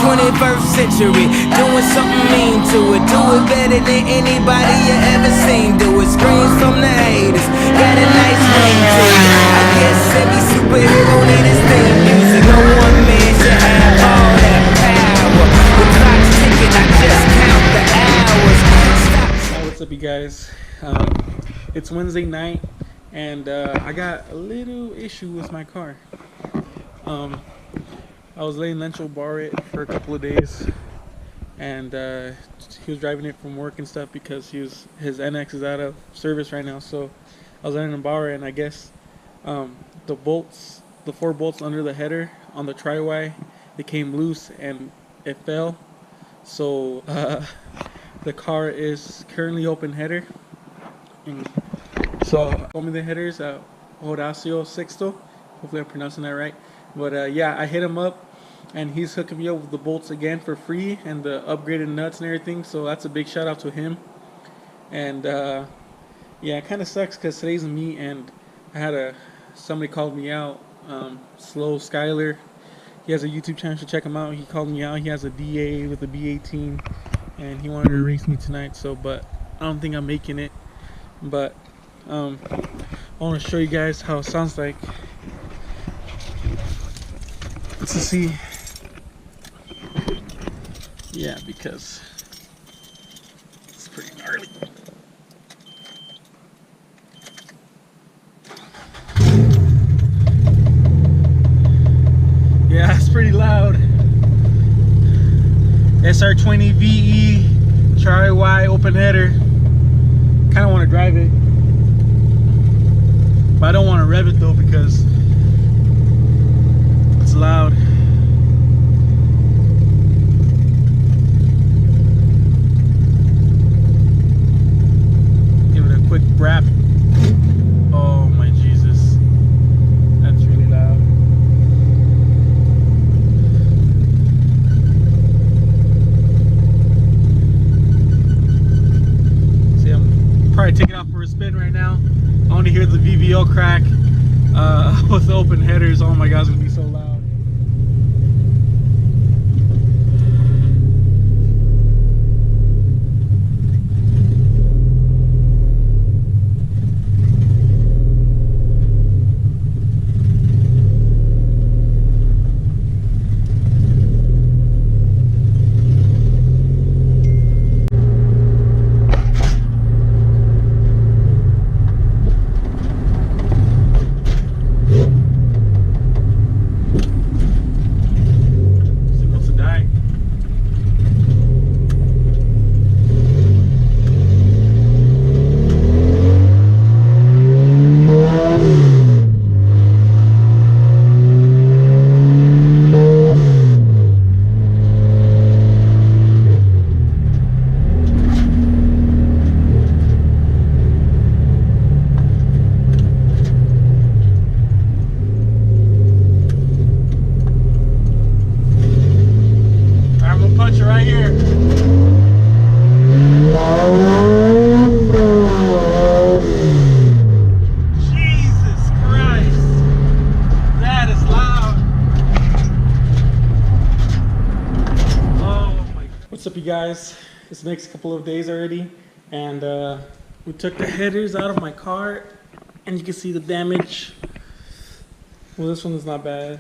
21st century, doing something mean to it. Do it better than anybody you ever seen. Do it, screams from the haters, got a nice ring to it. I guess every superhero need his theme music. No one man should have all that power. The clock's ticking, I just count the hours. Stop. What's up, you guys? It's Wednesday night, and I got a little issue with my car. I was letting Lencho borrow it for a couple of days, and he was driving it from work and stuff because his NX is out of service right now. So I was letting him borrow it, and I guess the 4 bolts under the header on the tri-Y, they came loose and it fell. So the car is currently open header. And so told me the headers Horacio Sixto. Hopefully I'm pronouncing that right. But yeah, I hit him up, and he's hooking me up with the bolts again for free and the upgraded nuts and everything. So that's a big shout out to him. And yeah, it kind of sucks because today's meet, and I had somebody called me out. Sloww, Skyler. He has a YouTube channel, so check him out. He called me out. He has a DA with a B14, and he wanted to race me tonight. So, but I don't think I'm making it. But I want to show you guys how it sounds like. Let's see. Yeah, because it's pretty gnarly. Yeah, it's pretty loud. SR20VE tri-Y open header. Kind of want to drive it, but I don't want to rev it though because it's loud. Give it a quick brap. Oh my Jesus, that's really loud. See, I'm probably taking off for a spin right now. I want to hear the VVO crack with the open headers. Oh my God, it's gonna be so loud. Right here. Jesus Christ, that is loud. Oh my. What's up, you guys? It's the next couple of days already, and we took the headers out of my car, and you can see the damage. Well, this one is not bad,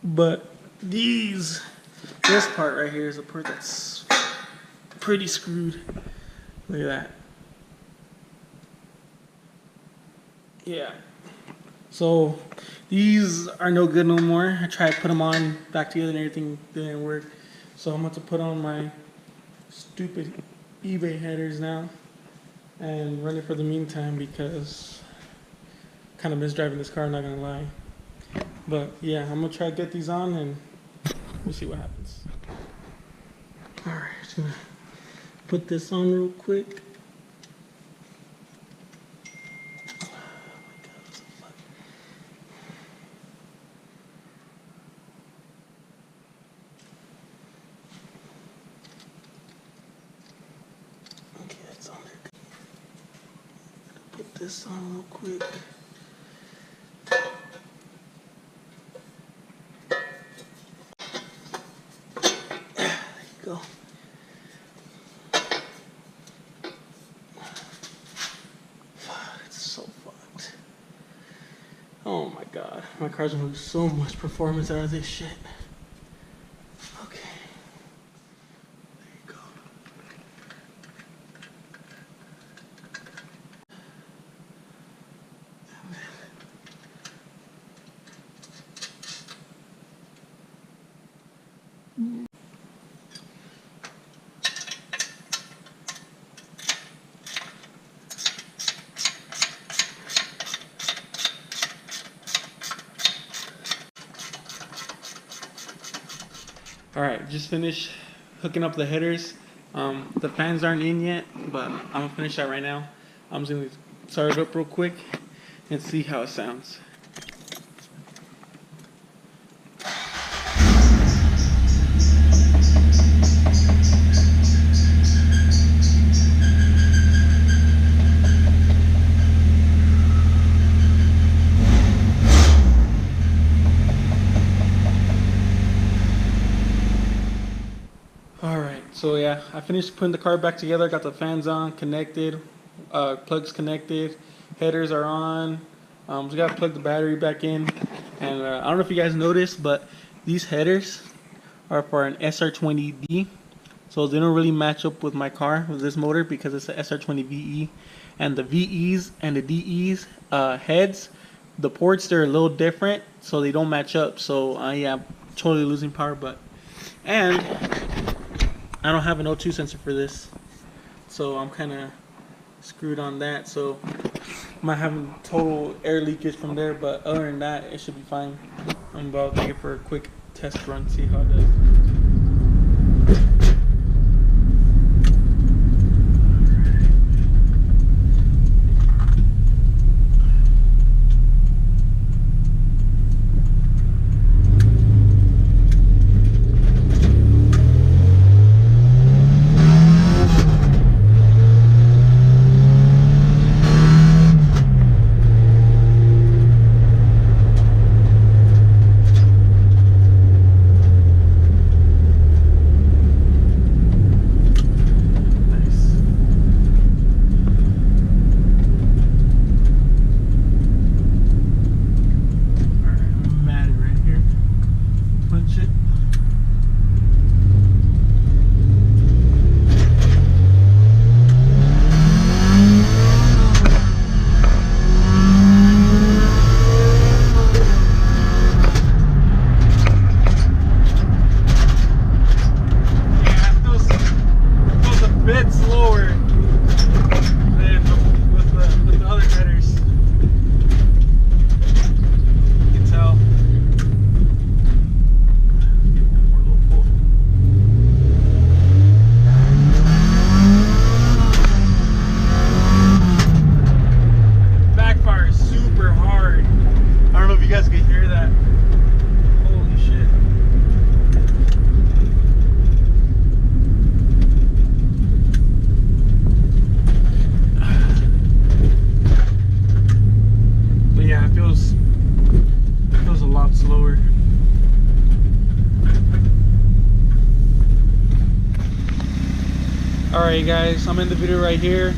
but this part right here is a part that's pretty screwed. Look at that. Yeah. So these are no good no more. I tried to put them on back together and everything didn't work. So I'm about to put on my stupid eBay headers now and run it for the meantime because I kind of miss driving this car, I'm not gonna lie. But yeah, I'm gonna try to get these on and we'll see what happens. Alright, just gonna put this on real quick. Okay, that's on there. Put this on real quick. go. It's so fucked. Oh my god. My car's gonna lose so much performance out of this shit. Okay. There you go. Alright, just finished hooking up the headers. The fans aren't in yet, but I'm gonna finish that right now. I'm just gonna start it up real quick and see how it sounds. Alright, so yeah, I finished putting the car back together, got the fans on, connected, plugs connected, headers are on, so gotta plug the battery back in, and I don't know if you guys noticed, but these headers are for an SR20D, so they don't really match up with my car, with this motor, because it's an SR20VE, and the VEs and the DEs heads, the ports, they're a little different, so they don't match up, so yeah, I'm totally losing power, and I don't have an O2 sensor for this, so I'm kind of screwed on that, so I might have total air leakage from there, but other than that, it should be fine. I'm about to take it for a quick test run, see how it does. Alright guys, I'm in the video right here.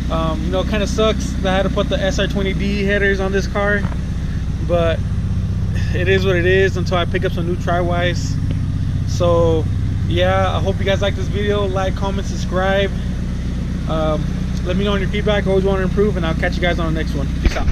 You know, it kind of sucks that I had to put the SR20D headers on this car, but it is what it is until I pick up some new tri-wise. So yeah, I hope you guys like this video. Like, comment, subscribe. Let me know on your feedback. I always want to improve, and I'll catch you guys on the next one. Peace out.